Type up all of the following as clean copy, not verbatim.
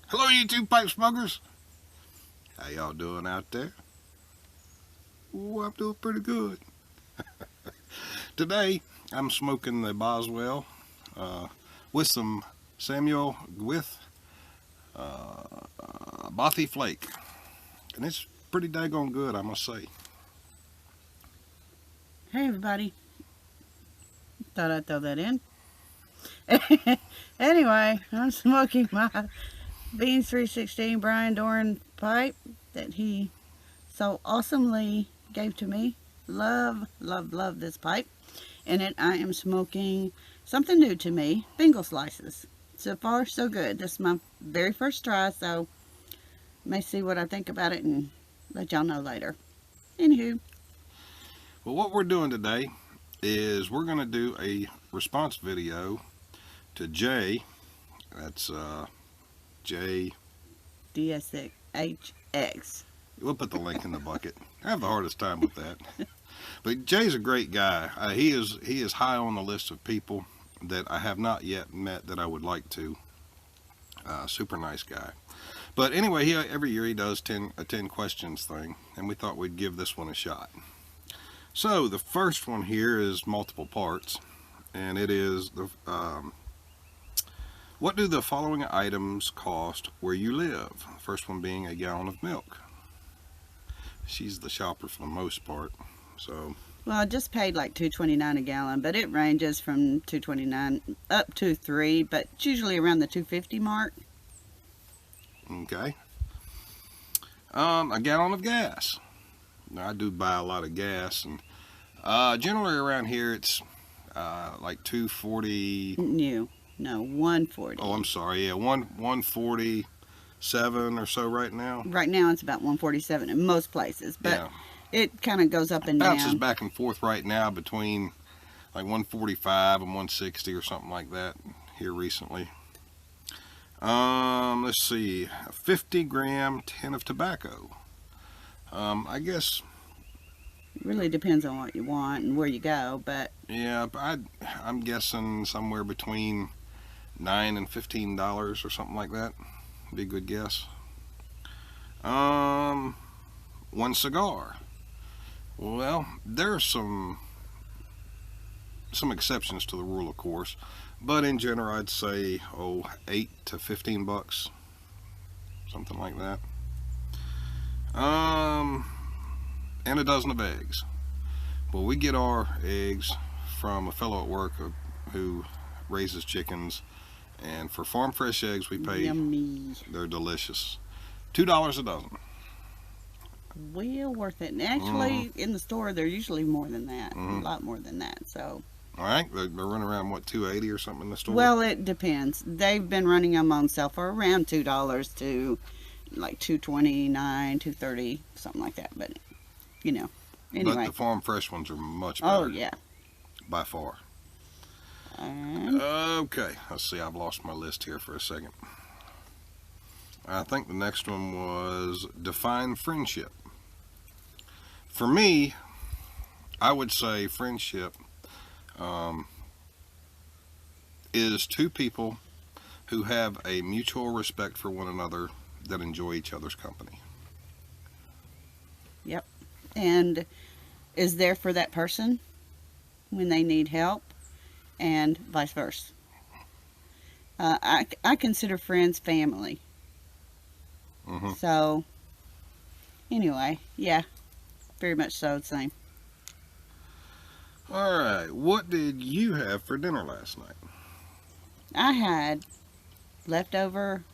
Hello, you two pipe smokers. How y'all doing out there? Oh, I'm doing pretty good. Today, I'm smoking the Boswell with some Samuel with Bothy Flake. And it's pretty daggone good, I must say. Hey everybody, thought I'd throw that in. Anyway, I'm smoking my Beans 316 Brian Doran pipe that he so awesomely gave to me. Love, love, love this pipe. In it, I am smoking something new to me, Bengal slices. So far, so good. This is my very first try, so may see what I think about it and let y'all know later. Anywho, Well, what we're doing today is we're going to do a response video to Jay. That's Jay. DSHX. We'll put the link in the bucket. I have the hardest time with that. But Jay's a great guy. He is high on the list of people that I have not yet met that I would like to. Super nice guy. But anyway, every year he does a 10 questions thing, and we thought we'd give this one a shot. So the first one here is multiple parts, and it is what do the following items cost where you live? The first one being a gallon of milk. She's the shopper for the most part, so. Well, I just paid like $2.29 a gallon, but it ranges from $2.29 up to $3, but it's usually around the $2.50 mark. Okay. A gallon of gas. Now, I do buy a lot of gas, and generally around here it's like $2.40. No, $1.40. Oh, I'm sorry. Yeah, $1.47 or so right now. Right now it's about $1.47 in most places, but Yeah. it kind of goes up and Bounces down. back and forth right now between like $1.45 and $1.60 or something like that here recently. Let's see, a 50-gram tin of tobacco. I guess. It really depends on what you want and where you go, but Yeah, I'm guessing somewhere between $9 and $15 or something like that. Be a good guess. One cigar. Well, there are some exceptions to the rule, of course, but in general, I'd say $8 to $15, something like that. And a dozen of eggs. Well, we get our eggs from a fellow at work who raises chickens, and for farm fresh eggs we pay. yummy. They're delicious. $2 a dozen. Well worth it. And actually, in the store, they're usually more than that, a Mhm. lot more than that. So, All right, they're running around what, $2.80 or something in the store. well, it depends. They've been running them on sale for around $2 to like $2.29, $2.30, something like that. But But anyway. the farm fresh ones are much better. Oh yeah. By far. And Okay, let's see. I've lost my list here for a second. I think the next one was define friendship. For me, I would say friendship is two people who have a mutual respect for one another that enjoy each other's company. and is there for that person when they need help, and vice versa. I consider friends family. Hmm. So, anyway, yeah, very much so, same. All right, what did you have for dinner last night? I had leftover,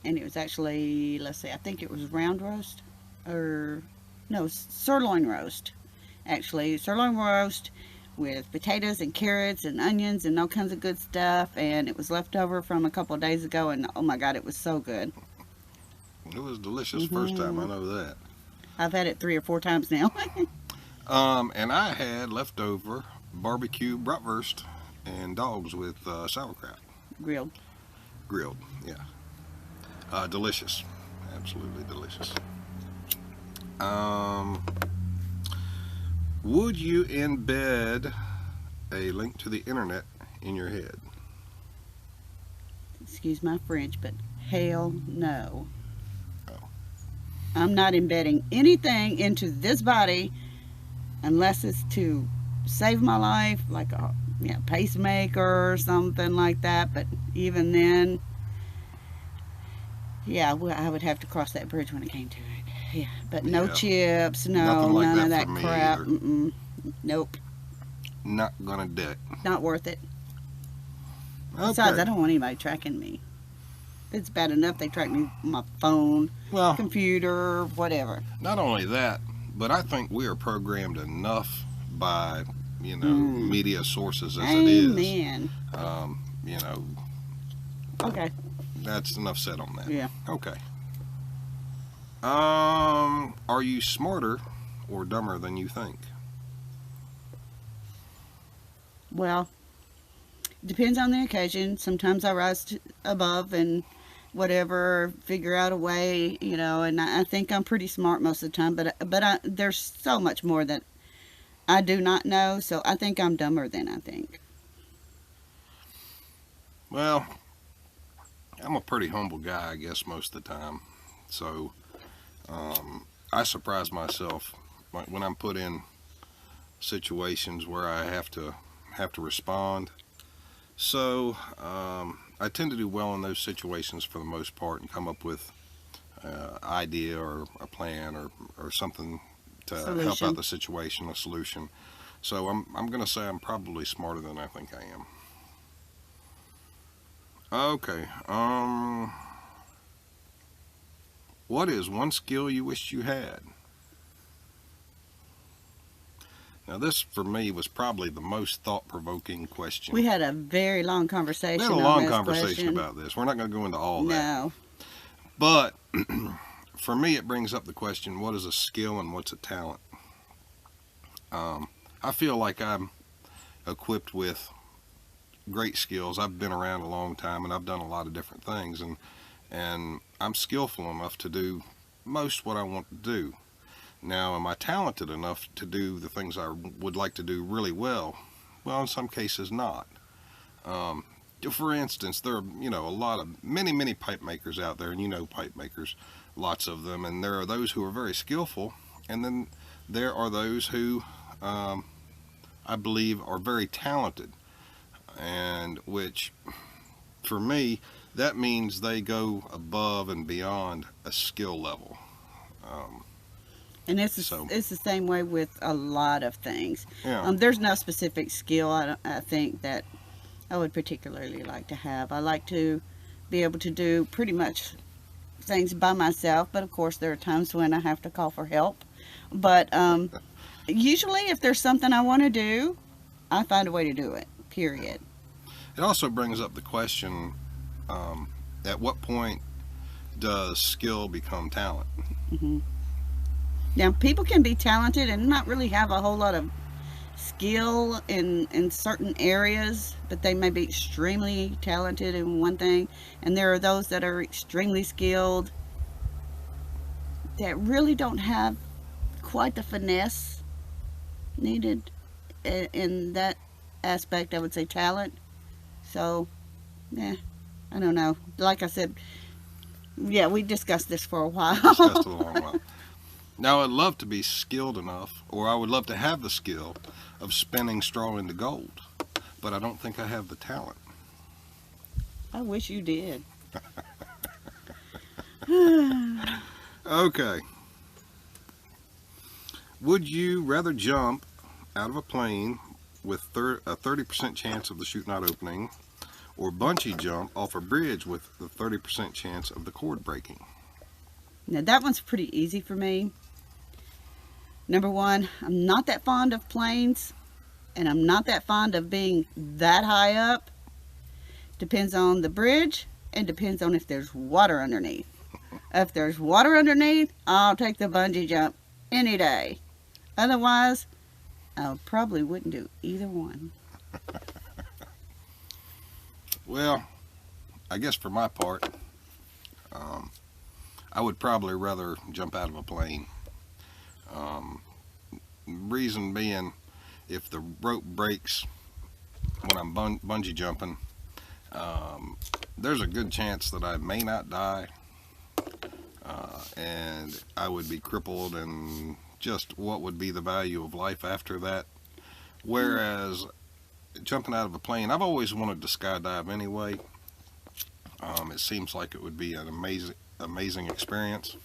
and it was actually, let's see, I think it was round roast, or no, sirloin roast. Actually, sirloin roast with potatoes and carrots and onions and all kinds of good stuff, and it was left over from a couple of days ago, and oh my god, it was so good. It was delicious first time, I know that. I've had it 3 or 4 times now. And I had leftover barbecue bratwurst and dogs with sauerkraut. Grilled. Grilled, yeah. Delicious. Absolutely delicious. Would you embed a link to the internet in your head? Excuse my French, but Hell no. Oh. I'm not embedding anything into this body unless it's to save my life, like a pacemaker or something like that. But even then, yeah, I would have to cross that bridge when it came to it. Yeah, but no Yeah. chips, no, Nothing like none that of for that me crap. either. Nope, Not gonna do it. not worth it. Okay. Besides, I don't want anybody tracking me. It's bad enough they track me on my phone, Well, computer, whatever. not only that, but I think we are programmed enough by, Mm. media sources as it is. Amen. You know, Okay. that's enough said on that. Yeah. Okay. Are you smarter or dumber than you think? Well, depends on the occasion. Sometimes I rise above and whatever, figure out a way, and I think I'm pretty smart most of the time, but there's so much more that I do not know, so I think I'm dumber than I think. Well, I'm a pretty humble guy, I guess, most of the time. So, I surprise myself when I'm put in situations where I have to respond. So, I tend to do well in those situations for the most part and come up with an idea or a plan or something to help Solution. out the situation, a solution. So I'm going to say I'm probably smarter than I think I am. Okay. What is one skill you wish you had? Now this for me was probably the most thought-provoking question. We had a very long conversation. We had a on long this conversation question. about this. We're not going to go into all that. No. But for me, it brings up the question, what is a skill and what's a talent? I feel like I'm equipped with great skills. I've been around a long time and I've done a lot of different things, and I'm skillful enough to do most what I want to do. Now, am I talented enough to do the things I would like to do really well? Well, in some cases not. For instance, there are, a lot of many pipe makers out there, and pipe makers, lots of them, and there are those who are very skillful, and then there are those who I believe are very talented, and which for me that means they go above and beyond a skill level. And it's the same way with a lot of things. Yeah. There's no specific skill I think that I would particularly like to have. I like to be able to do pretty much things by myself, but of course there are times when I have to call for help. But usually if there's something I want to do, I find a way to do it, period. It also brings up the question, at what point does skill become talent? Mm-hmm. Now, people can be talented and not really have a whole lot of skill in certain areas, but they may be extremely talented in one thing, and there are those that are extremely skilled that really don't have quite the finesse needed in that aspect. I would say talent. So, I don't know. Like I said, yeah, we discussed this for a while. Discussed it a long while. Now, I'd love to be skilled enough, or I would love to have the skill of spinning straw into gold, but I don't think I have the talent. I wish you did. Okay. Would you rather jump out of a plane with a 30% chance of the chute not opening, or bungee jump off a bridge with the 30% chance of the cord breaking? Now that one's pretty easy for me. Number one, I'm not that fond of planes, and I'm not that fond of being that high up. Depends on the bridge, and depends on if there's water underneath. If there's water underneath, I'll take the bungee jump any day. Otherwise, I probably wouldn't do either one. Well, I guess for my part, I would probably rather jump out of a plane. Reason being, if the rope breaks when I'm bungee jumping, there's a good chance that I may not die, and I would be crippled, and just what would be the value of life after that. Whereas jumping out of a plane, I've always wanted to skydive anyway. It seems like it would be an amazing experience.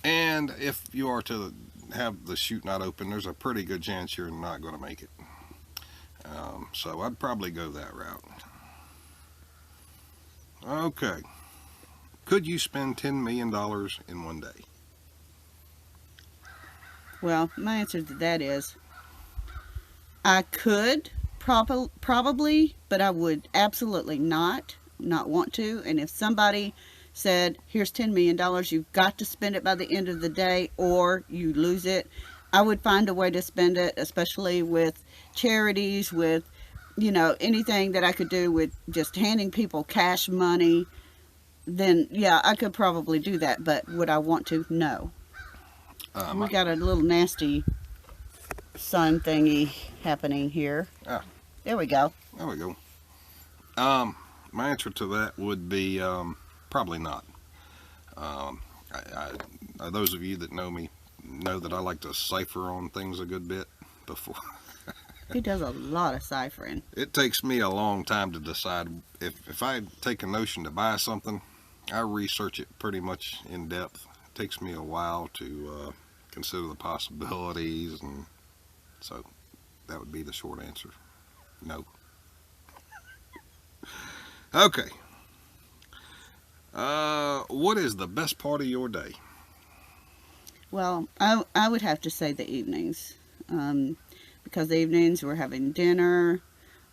And if you are to have the chute not open, there's a pretty good chance you're not going to make it. So I'd probably go that route. Okay. Could you spend $10 million in one day? Well, my answer to that is I could probably, but I would absolutely not want to. And if somebody said, here's $10 million, you've got to spend it by the end of the day or you lose it, I would find a way to spend it, especially with charities, with, you know, anything that I could do with just handing people cash money. Then yeah, I could probably do that. But would I want to? No. We got a little nasty sun thingy happening here. Ah. There we go. There we go. My answer to that would be probably not. Those of you that know me know that I like to cipher on things a good bit before. He does a lot of ciphering. It takes me a long time to decide. If I take a notion to buy something, I research it pretty much in depth. It takes me a while to consider the possibilities, and so that would be the short answer. No. Okay. What is the best part of your day? Well, I would have to say the evenings. Because the evenings we're having dinner,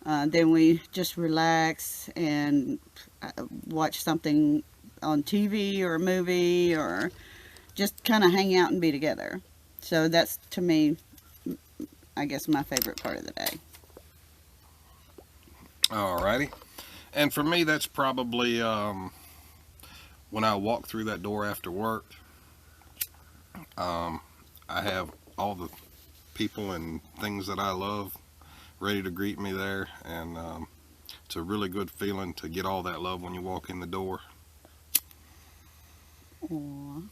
then we just relax and watch something on TV or a movie, or just kind of hang out and be together. So that's, to me, I guess, my favorite part of the day. Alrighty. And for me, that's probably when I walk through that door after work. I have all the people and things that I love ready to greet me there, and it's a really good feeling to get all that love when you walk in the door. Aww.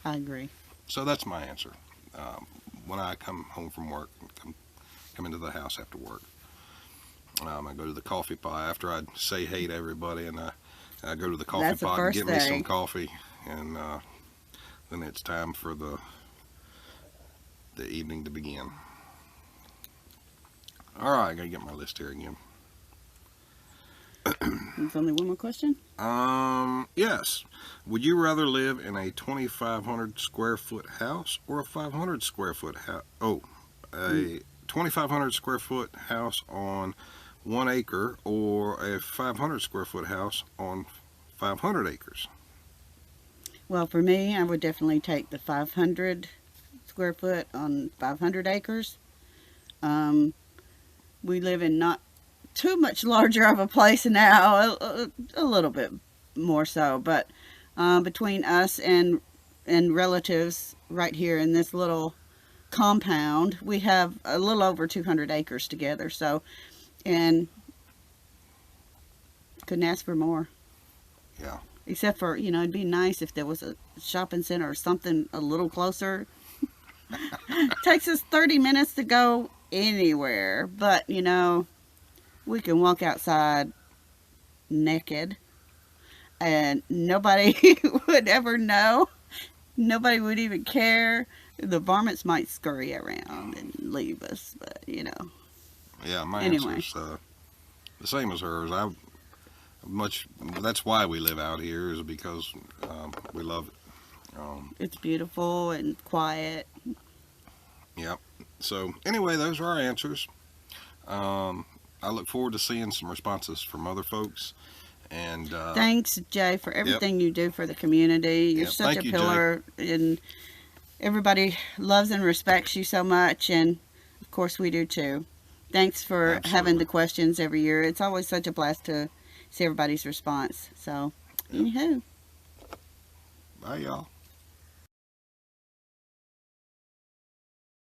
I agree. So that's my answer. When I come home from work, come into the house after work, I go to the coffee pot after I say hey to everybody, and I go to the coffee That's the pot and first get me some thing. coffee, and then it's time for the evening to begin. All right, I gotta get my list here again. There's only one more question. Yes. Would you rather live in a 2,500 square foot house or a 500 square foot house? Oh, a 2,500 square foot house on 1 acre, or a 500 square foot house on 500 acres? Well, for me, I would definitely take the 500 square foot on 500 acres. We live in not too much larger of a place now, a little bit more so, but between us and relatives right here in this little compound, we have a little over 200 acres together, so, and couldn't ask for more. Yeah. Except for, you know, it'd be nice if there was a shopping center or something a little closer. Takes us 30 minutes to go anywhere, but, you know, we can walk outside naked and nobody would ever know. Nobody would even care. The varmints might scurry around and leave us, but, you know. Yeah, my Anyway. answer's the same as hers. That's why we live out here, is because we love it. It's beautiful and quiet. Yep. So anyway, those are our answers. I look forward to seeing some responses from other folks. And Thanks, Jay, for everything you do for the community. You're Yep, such thank a you, pillar, and everybody loves and respects you so much, and of course we do too. Thanks for having Absolutely. the questions every year. It's always such a blast to see everybody's response. So, Yep. anywho. bye, y'all.